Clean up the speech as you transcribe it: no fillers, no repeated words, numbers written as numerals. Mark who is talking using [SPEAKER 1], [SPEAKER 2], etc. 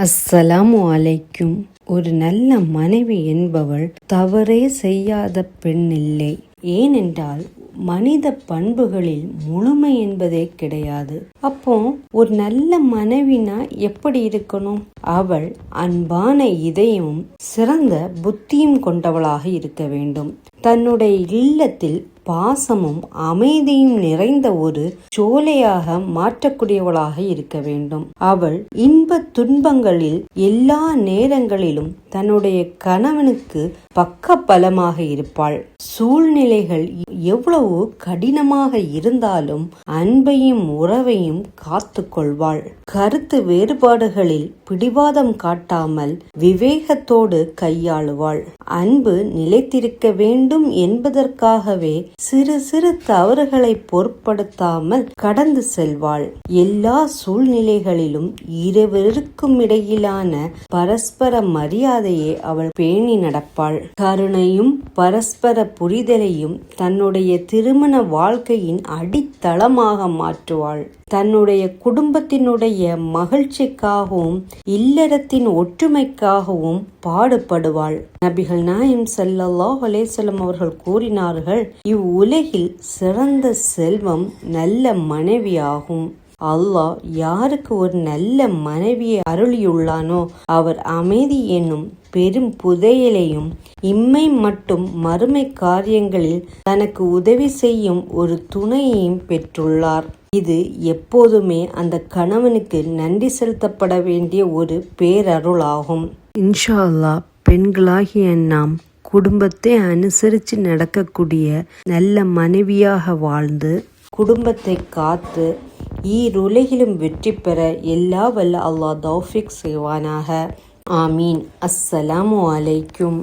[SPEAKER 1] அஸ்ஸலாமு அலைக்கும். ஒரு நல்ல மனைவி என்பவள் தவறே செய்யாத பெண்ணில்லை. ஏனென்றால் மனித பண்புகளில் முழுமை என்பதே கிடையாது. அப்போ ஒரு நல்ல மனைவினா எப்படி இருக்கணும்? அவள் அன்பான இதயமும் சிறந்த புத்தியும் கொண்டவளாக இருக்க வேண்டும். தன்னுடைய இல்லத்தில் பாசமும் அமைதியும் நிறைந்த ஒரு சோலையாக மாற்றக்கூடியவளாக இருக்க வேண்டும். அவள் இன்ப துன்பங்களில் எல்லா நேரங்களிலும் தன்னுடைய கணவனுக்கு பக்க பலமாக இருப்பாள். சூழ்நிலைகள் எவ்வளவு கடினமாக இருந்தாலும் அன்பையும் உறவையும் காத்து கொள்வாள். கருத்து வேறுபாடுகளில் பிடிவாதம் காட்டாமல் விவேகத்தோடு கையாளுவாள். அன்பு நிலைத்திருக்க வேண்டும் என்பதற்காகவே சிறு சிறு தவறுகளை பொருட்படுத்தாமல் கடந்து செல்வாள். எல்லா சூழ்நிலைகளிலும் இருவருக்கும் இடையிலான பரஸ்பர மரியாதையை அவள் பேணி நடப்பாள். கருணையும் பரஸ்பர புரிதலையும் தன்னுடைய திருமண வாழ்க்கையின் அடித்தளமாக மாற்றுவாள். தன்னுடைய குடும்பத்தினுடைய மகிழ்ச்சிக்காகவும் இல்லறத்தின் ஒற்றுமைக்காகவும் பாடுபடுவாள். நபிகள் நாயகம் ஸல்லல்லாஹு அலைஹி வஸல்லம் அவர்கள் கூறினார்கள், இவ்வுலகில் சிறந்த செல்வம் நல்ல மனைவியாகும். அல்லாஹ் யாருக்கு ஒரு நல்ல மனைவியை அருளியுள்ளானோ அவர் அமைதி என்னும் பெரும் புதையலையும் இம்மை மட்டும் மறுமை காரியங்களில் தனக்கு உதவி செய்யும் ஒரு துணையையும் பெற்றுள்ளார். இது எப்போதுமே அந்த கணவனுக்கு நன்றி செலுத்தப்பட வேண்டிய ஒரு பேரருளாகும். இன்ஷா அல்லாஹ் பெண்களாகிய நாம் குடும்பத்தை அனுசரித்து நடக்கக்கூடிய நல்ல மனைவியாக வாழ்ந்து குடும்பத்தை காத்து ஈருலகிலும் வெற்றி பெற எல்லா வல்ல அல்லாஹ் தௌஃபீக் செய்வானாக. ஆமீன். அஸ்ஸலாமு அலைக்கும்.